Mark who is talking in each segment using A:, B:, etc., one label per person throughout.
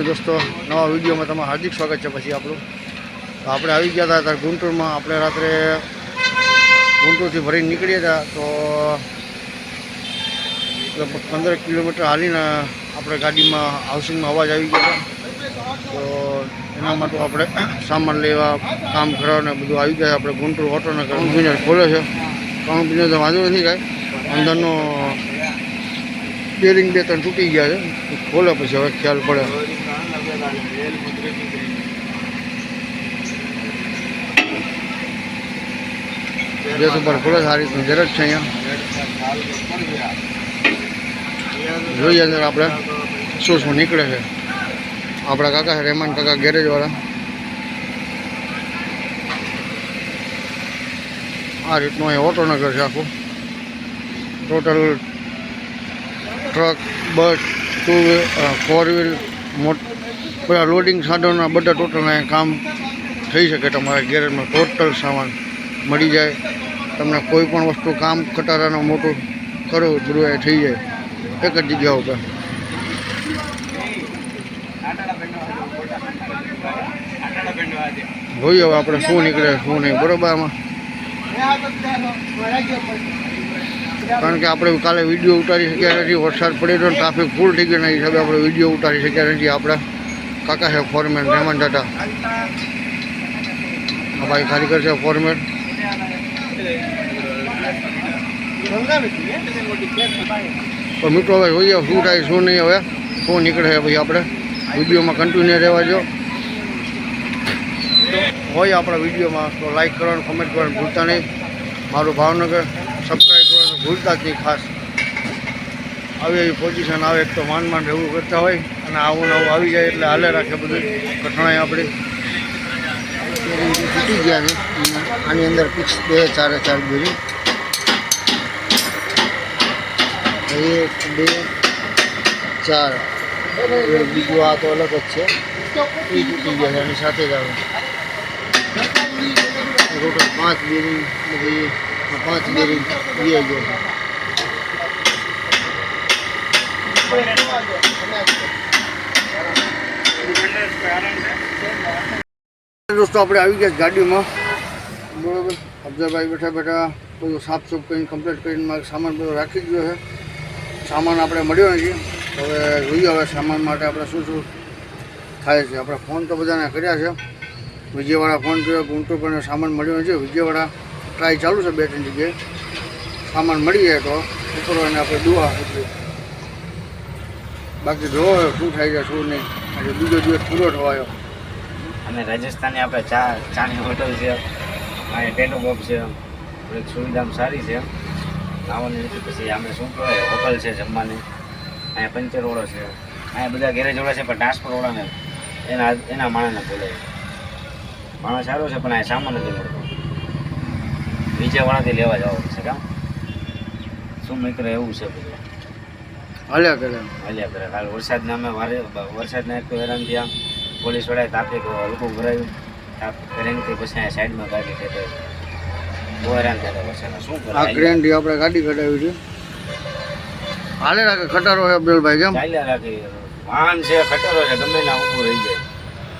A: દોસ્તો, નવા વિડીયોમાં તમારું હાર્દિક સ્વાગત છે. પછી આપણું તો આપણે આવી ગયા હતા ત્યારે ગુંટુરમાં. આપણે રાત્રે ગુંટુરથી ભરીને નીકળ્યા હતા તો લગભગ 15 કિલોમીટર હાલીને આપણે ગાડીમાં હાઉસિંગમાં અવાજ આવી ગયો હતો. તો એના માટે આપણે સામાન લેવા કામ કરવાને બધું આવી ગયા. આપણે ગુંટુર ઓટોને કંપનીને ખોલે છે. કંપનીને તો વાંધો નથી કાંઈ, અંદરનો બેરિંગ 2-3 તૂટી ગયા છે. ખોલે પછી હવે ખ્યાલ પડે. ગેસ ઉપર ખોલે સારી રીતનું ગેરેજ છે અહીંયા. જોઈએ અંદર આપણે શું નીકળે છે. આપણા કાકા છે રહેમાન કાકા ગેરેજવાળા. આ રીતનું અહીંયા ઓટોનગર છે આખું. ટોટલ ટ્રક, બસ, 2 વ્હીલ, 4 વ્હીલ, બધા લોડિંગ સાધનોના બધા ટોટલ અહીંયા કામ થઈ શકે. તમારા ગેરેજમાં ટોટલ સામાન મળી જાય. તમને કોઈ પણ વસ્તુ કામ કટારાનું મોટું કરવું બધું એ થઈ જાય એક જ જગ્યા ઉપર. જોઈએ હવે આપણે શું નીકળે શું નહીં. બરાબર, આમાં કારણ કે આપણે કાલે વિડીયો ઉતારી શક્યા નથી. વરસાદ પડી તો ટ્રાફિક ફૂલ થઈ ગયો. એના હિસાબે આપણે વિડીયો ઉતારી શક્યા નથી. આપણા કાકા છે ફોરમેન રહેમાન દાદા. આ ભાઈ કારીગર છે ફોરમેન. તો મિત્રો હવે જોઈએ શું થાય શું નહીં, હવે શું નીકળે છે. પછી આપણે વિડીયોમાં કન્ટિન્યુ રહેવા જો હોય આપણા વિડીયોમાં તો લાઈક કરવાનું, કમેન્ટ કરવાનું ભૂલતા નહીં. મારું ભાવનગર સબસ્ક્રાઈબ કરવાનું ભૂલતા જ નહીં ખાસ. આવી એવી પોઝિશન આવે એક તો માંડ રહેવું કરતા હોય અને આવું નવું આવી જાય એટલે હાલે રાખે બધું કઠણાઈ આપણી. તૂટી ગયા છે. આની અંદર ફિક્સ 2 4 બેરી 1 2 4. બીજું આ તો અલગ જ છે. એ તૂટી ગયા છે. એની સાથે જ આવે ટોટલ 5 બેરિંગ. બધી 5 બેરિંગ ગયા છે. દોસ્તો આપણે આવી ગયા ગાડીમાં. બરાબર, અફઝલભાઈ બેઠા બધું સાફસૂફ કરીને કમ્પ્લીટ કરીને મારો સામાન બધો રાખી ગયો છે. સામાન આપણે મળ્યો નથી. હવે જોઈએ હવે સામાન માટે આપણે શું થાય છે. આપણે ફોન તો બધાને કર્યા છે. વિજયવાડા ફોન કર્યો, ગુંટુર પણ સામાન મળ્યો નથી. વિજયવાડા ટ્રાય ચાલુ છે 2-3 જગ્યાએ. સામાન મળી જાય તો ઉપરવાને આપણે દુઆ એટલી. બાકી જોવો શું થાય છે શું નહીં. આજે બીજો દિવસ પૂરો થવાયો.
B: અને રાજસ્થાની આપણે ચાની હોટલ છે, અહીંયા ટેટો બોક્સ છે, થોડીક સુવિધામાં સારી છે. નાવાની નથી. પછી આપણે શું કહેવાય હોટલ છે જમવાની. અહીંયા પંચરવાળો છે, અહીંયા બધા ગેરેજવાળા છે, પણ ટ્રાન્સફરવાળાને એના માણસને બોલાય. માણસ સારો છે પણ અહીંયા સામાન નથી મળતો. વિજયવાડાથી લેવા જવું પડશે. કામ શું નીકળે એવું છે બધું.
A: હાલ્યા કરે.
B: કાલ વરસાદને અમે વરસાદના એક તો હેરાન થયા. પોલીસવાળાએ ટ્રાફિક હલકું ભરાયું. ટ્રાફિક કરીને પછી અહીંયા સાઈડમાં ગાડી ખેંચે. બહુ હેરાન થયા વરસાદના. શું કરે
A: આ ક્રેનથી આપણે ગાડી કઢાવી છે. હાલે રાખે ખટારો છે અફઝલભાઈ. કેમ
B: ચાલ્યા રાખી. વાહન છે, ખતરો છે, ગમે ના ઊભું રહી જાય.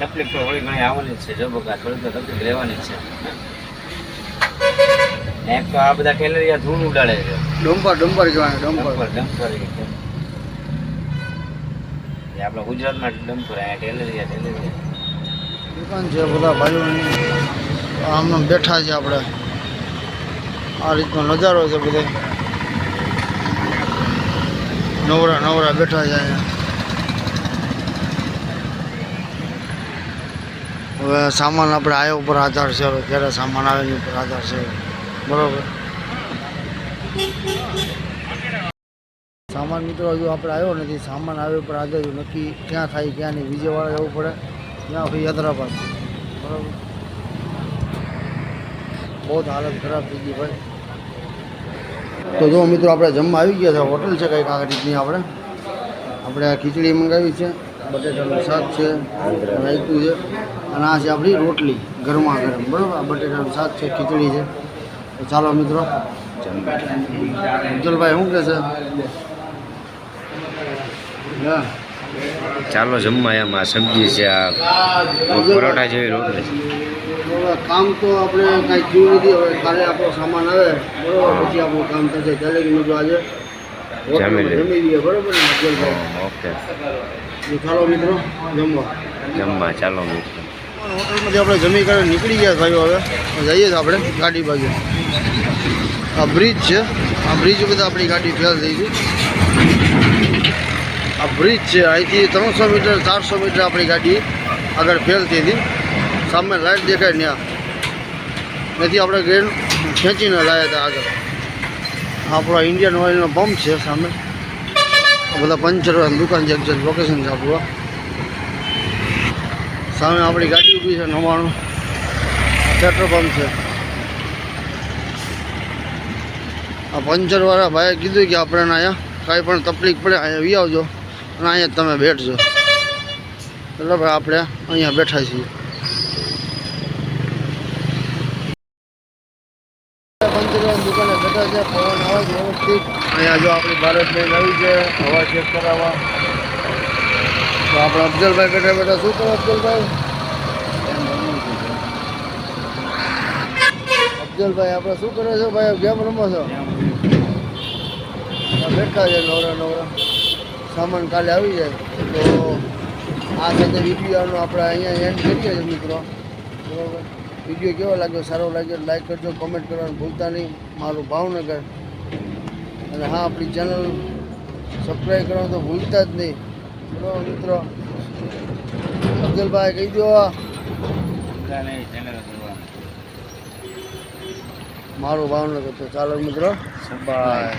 B: તકલીફ તો થોડી ઘણી આવવાની જ છે. જો બકા થોડીક તો તકલીફ રહેવાની જ છે. એક તો આ બધા કેલેરિયા ધૂળ ઉડાડે છે.
A: ડમ્પર કહેવાય. ડમ્પર
B: આપણા ગુજરાતમાં ડમ્પર. અહીંયા ટેલેરિયા
A: દુકાન છે. બધા ભાઈઓની આમને બેઠા છે. આપણે આ રીતનો નજારો છે. બધા નવરા બેઠા છે અહીંયા. હવે સામાન આપણે આયો ઉપર આધાર છે. હવે ક્યારે સામાન આવે એની ઉપર આધાર છે. બરાબર, સામાન મિત્રો હજુ આપણે આવ્યો નથી. સામાન આવે ઉપર આધાર નક્કી ક્યાં થાય ક્યાં નહીં. વિજયવાડા જવું પડે, ત્યાં પછી હૈદરાબાદ. બરાબર, બહુ હાલત ખરાબ થઈ ગઈ ભાઈ. તો જો મિત્રો આપણે જમવા આવી ગયા છે. હોટલ છે કંઈક આ રીતની. આપણે આ ખીચડી મંગાવી છે, બટેટાનું શાક છે, રાયતું છે અને આ છે આપણી રોટલી ગરમા ગરમ. બરાબર, આ બટેટાનું શાક છે, ખીચડી છે. તો ચાલો મિત્રો અફઝલભાઈ શું કહે છે? હા
B: ચાલો જમવા એમ આ સબ્જી છે આ પરોઠા જેવી રોટલી
A: હવે કામ તો આપણે કાંઈ થયું નથી. હવે કાલે આપણો સામાન આવે બરોબર, પછી આપણું કામ થશે. ચાલે કે મિત્રો આજે
B: જમી લઈએ.
A: જમી લઈએ બરોબર ને અફઝલભાઈ?
B: ઓકે
A: તો ચાલો મિત્રો જમવા.
B: જમવા ચાલો મિત્રો.
A: હોટલમાંથી આપણે જમી કરીને નીકળી ગયા ભાઈઓ. હવે જઈએ છીએ આપણે ગાડી બાજુ. આ બ્રિજ છે, આ બ્રિજ બધા આપણી ગાડી ફેલ થઈ ગઈ. આ બ્રિજ છે, અહીંથી 300 મીટર 400 મીટર આપણી ગાડી આગળ ફેલ થઈ હતી. સામે લાઇટ દેખાય ત્યાં, ત્યાંથી આપણે ગેર ખેંચીને લાવ્યા હતા આગળ. આપણો ઇન્ડિયન ઓઇલનો પંપ છે સામે. આ બધા પંચર દુકાન છે, એક્ઝેક્ટ લોકેશન છે આપણું. સામે આપણી ગાડી ઊભી છે 99 પેટ્રોલ પંપ છે. આ પંચરવાળા ભાઈએ કીધું કે આપણે અહીંયા કાંઈ પણ તકલીફ પડે અહીંયા વી આવજો અને અહીંયા તમે બેઠજો. એટલે ભાઈ આપણે અહીંયા બેઠા છીએ. પંચરવાળા દુકાને બેઠા છે, પવન આવે છે વ્યવસ્થિત. અહીંયા જો આપણી ભારત બેંક આવી છે હવા ચેક કરાવવા. તો આપણે અફઝલભાઈ બેઠા બેઠા શું કરો અફઝલભાઈ? અફઝલભાઈ આપણે શું કરો છો ભાઈ? ગેમ રમો છો? બેઠા છે નવરા. સામાન કાલે આવી જાય તો આ સાથે વિડીયોનો આપણે અહીંયા એન્ડ કરીએ છીએ મિત્રો. બરાબર, વિડીયો કેવો લાગ્યો? સારો લાગ્યો લાઈક કરજો, કોમેન્ટ કરવાનું ભૂલતા નહીં. મારું ભાવનગર. અને હા, આપણી ચેનલ સબસ્ક્રાઈબ કરવાનું તો ભૂલતા જ નહીં. બરાબર મિત્રો, અફઝલભાઈ કહી દો. મારું ભાવનગર. તો ચાલો મિત્રો, બાય.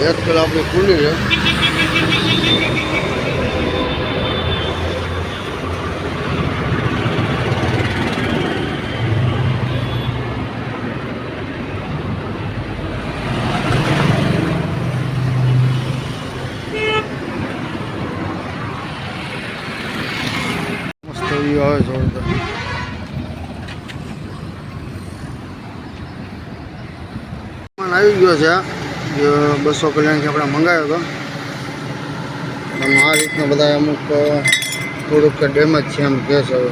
A: એક પેલા આપણે ખુલ્લી છે. મસ્ત વ્યૂ આવે જોરદાર. આવી ગયો છે 200 કલ્યાણથી આપણે મંગાવ્યો હતો. અને આ રીતના બધા અમુક થોડુંક ડેમેજ છે એમ કહે છે. હવે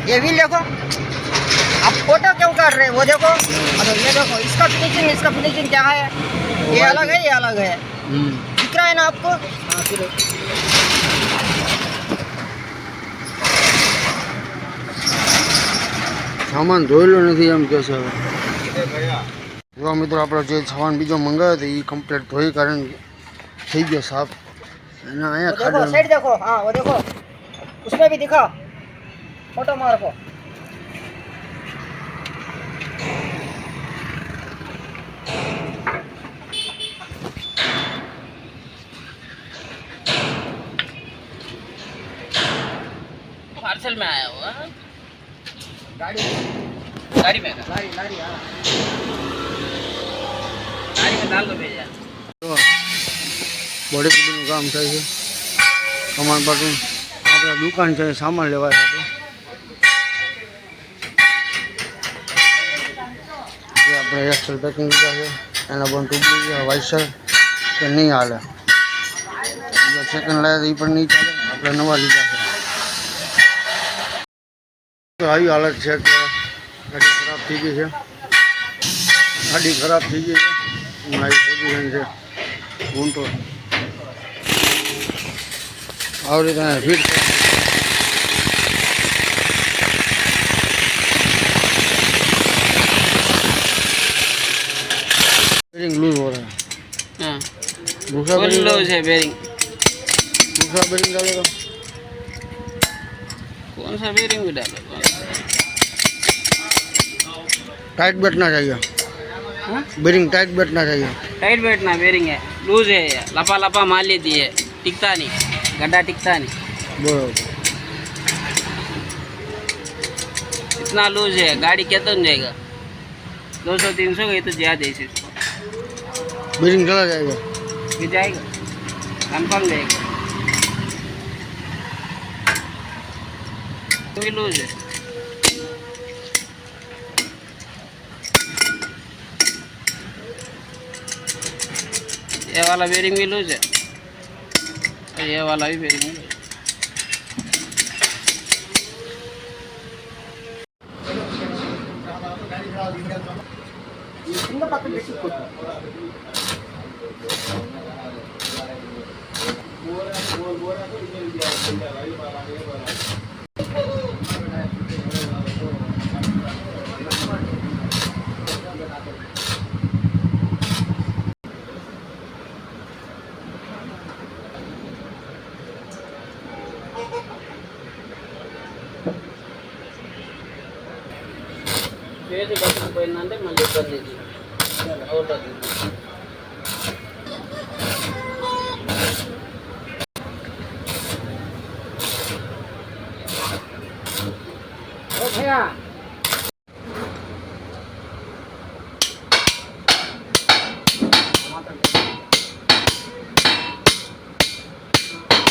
C: ये भी देखो, आप फोटो क्यों कर रहे हैं? वो देखो, अरे ये देखो, इसका फिनिशिंग क्या है? ये अलग है, ये अलग है. दिख रहा है ना आपको?
A: સામાન ધોયેલો નથી એમ કહે છે. હવે જો મિત્રો આપણો જે સામાન બીજો મંગાવ્યો હતો એ કમ્પ્લીટ ધોઈ કારણ થઈ ગયો સાફ. અને
C: वो
A: અહીંયા
C: देखो,
A: ખાડા
C: साइड देखो, हाँ वो देखो, उसमें भी दिखा, फोटो मार को. पार्सल में आया हुआ गाड़ी में लारी हाँ, गाड़ी में डाल दो भैया.
A: બોડી બિલ્ડિંગનું કામ થાય છે. સામાન પાટું આપણે દુકાન છે, સામાન લેવા છે. જે આપણે એક્સેલ પેકિંગ લીધા છે એના પણ ટૂબલી છે વાઇસર કે નહીં હાલે. બીજા સેકન્ડ લાવ્યા તો એ પણ નહીં ચાલે, આપણે નવા લીધા છે. તો આવી હાલત છે કે ગાડી ખરાબ થઈ ગઈ છે. ગાડી ખરાબ થઈ ગઈ છે. આવી પોઝિશન છે ઊંટો આવી રીતે ફીટ બેરિંગ લૂઝ हो रहा है.
C: हाँ
A: दूसरा
C: फुल लूज है बेरिंग.
A: दूसरा बेरिंग डालेगा.
C: कौन सा बेरिंग भी डालो?
A: टाइट बैठना चाहिए.
C: हाँ?
A: बेरिंग टाइट बैठना चाहिए.
C: टाइट बैठना बेरिंग है, लूज है ये, लपा लपा मार लेती है, टिकता नहीं, गड्ढा टिकता नहीं.
A: बराबर.
C: इतना लूज है, गाड़ी क्या तो जाएगा 200-300 गई तो ज्यादा है इसको.
A: बेरिंग चला जाएगा.
C: फिर जाएगा कंफर्म जाएगा भी लूज है ये वाला बेरिंग भी लूज है और ये वाला भी बेरिंग लूज है చేతి పట్టుకుపోయిందంటే మళ్ళీ ఇబ్బంది అవుతుంది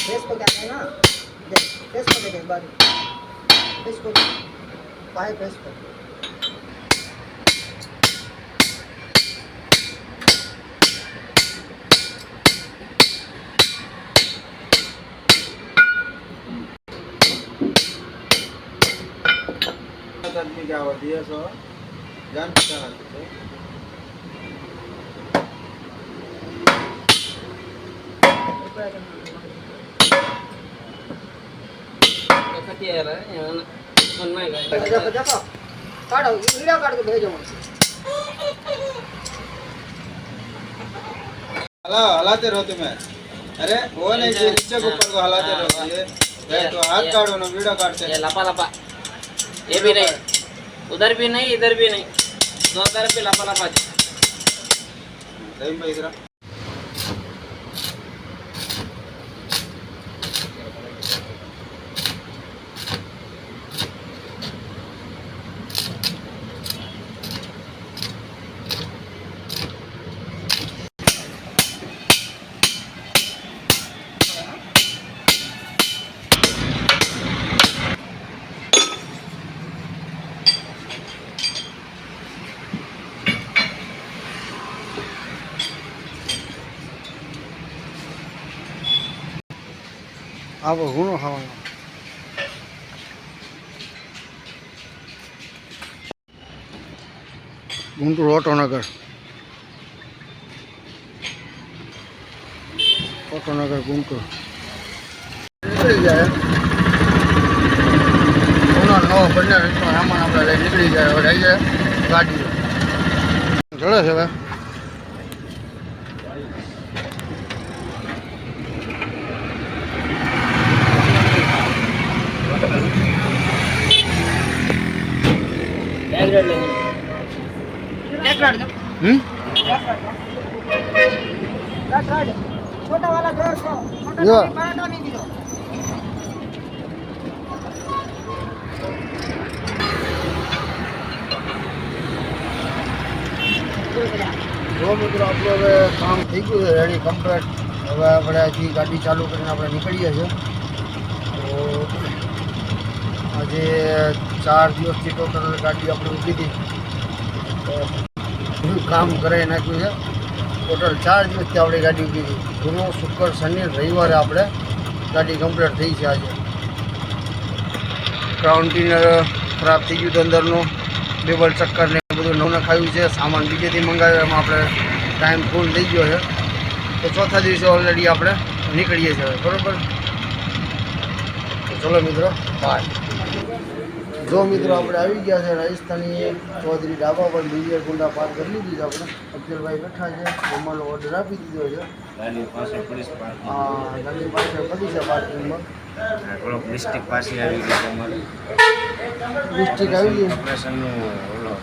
C: फेस को क्या है ना फेस को देख एक बार फेस को पाए फेस को
A: आदमी क्या होती है सो जान पहचान
C: काटो वीडियो काट के भेजो
D: हलाते रहो तुम्हें अरे वो नहीं जो नीचे के ऊपर को हलाते रहो ये तो हाथ काटो ना वीडियो काटते
C: ये लपा लपा ये भी नहीं उधर भी नहीं इधर भी नहीं दोनों तरफ पे लपा लपा
D: सही भाई इधर
A: आप घूनो खावाना गुंटूर ऑटोनगर गुंटूर निकली जाए नव बने सामान अपने निकली जाए और आई जाए गाड़ी चले से भाई
C: छोटा वाला जोर को
A: यो।
C: बड़ा नहीं दियो
A: જો મિત્રો આપણું હવે કામ થઈ ગયું છે રેડી કમ્પ્લીટ હવે આપણે હજી ગાડી ચાલુ કરીને આપણે નીકળીએ છીએ તો આજે 4 દિવસથી ટોટલ ગાડી આપણે ઊભી હતી તો કામ કરાવી નાખ્યું છે ટોટલ 4 દિવસથી આપણી ગાડી ઊભી હતી ગુરુ શુક્ર શનિ રવિવારે આપણે ગાડી કમ્પ્લીટ થઈ છે આજે ક્રાઉન ક્લીનર ખરાબ થઈ ગયું હતું અંદરનું ડબલ ચક્કર ને બધું નવું નખાયું છે સામાન બીજેથી મંગાવ્યો એમાં આપણે ટાઈમ ફૂલ થઈ ગયો છે તો ચોથા દિવસે ઓલરેડી આપણે નીકળીએ છીએ હવે બરાબર તો ચલો મિત્રો બાય જો મિત્રો આપણે આવી ગયા છે રાજસ્થાની ચૌધરી ડાબા પર બીજે ગુંડા પાર કરી લીધી છે આપણે અફજલભાઈ બેઠા છે જમવાનો ઓર્ડર આપી દીધો છે
B: ગાડી પાસે પોલીસ
A: હા ગાડી પાસે પડી છે પાર્કિંગમાં
B: થોડોક ડિસ્ટ્રિક્ટ પાસે આવી ગયો તમારે
A: ડિસ્ટ્રિક્ટ આવી ગયું
B: ઓપરેશનનું ઓલો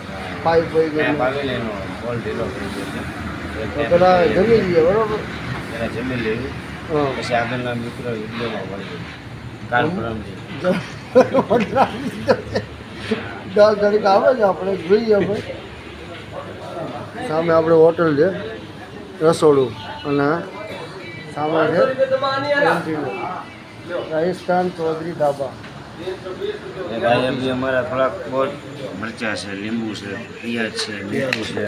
A: પાઇપ હોય ગયું
B: આવેલો એનો બોલ ઢીલો થઈ ગયો છે
A: પેલા જમી લઈએ બરાબર
B: ત્યારે જમી લેવું
A: હા
B: પછી આગળના મિત્રો વિડીયોમાં વળી કાલ પરમથી
A: 10 ઘડીક આવે છે આપણે જોઈએ હવે સામે આપણે હોટલ છે રસોડું અને સામે છે કેન્ટીન. રાજસ્થાન ચૌધરી ધાબા.
B: એ ભાઈ બી અમારા થોડાક બોટ મરચાં છે, લીંબુ છે, પિયાજ છે, મીઠું છે,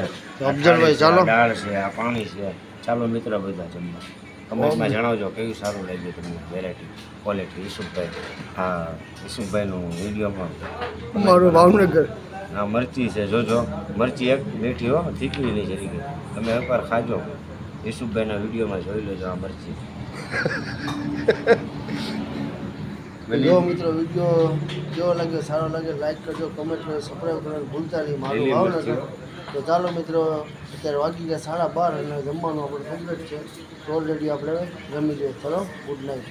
A: અફઝલભાઈ, ચાલો.
B: દાળ છે, આ પાણી છે. ચાલો મિત્રો બધા જમવા. કમેન્ટમાં જણાવજો કેવું સારું લાગ્યું તમને, વેરાયટી ક્વોલિટી. ઈસુભાઈ, હા ઈસુભાઈનું વિડીયોમાં
A: મારું ભાવનગર.
B: હા મરચી છે, જોજો મરચી એક મીઠી હો, તીખી નહીં જરી. તમે એકવાર ખાજો, ઈસુભાઈના વિડીયોમાં જોઈ લેજો આ મરચી.
A: જો મિત્રો વિડીયો કેવો લાગ્યો, સારો લાગે લાઈક કરજો, કમેન્ટ કરજો, સબસ્ક્રાઈબ કરવાનું ભૂલતા નહીં. મારું
B: લીલી
A: ભાવનગર.
B: મરચી.
A: તો ચાલો મિત્રો, અત્યારે વાગી ગયા 12:30 અને જમવાનું આપણે કમ્પ્લીટ છે. તો ઓલરેડી આપણે જમી લઈએ. ચલો, ગુડ નાઇટ.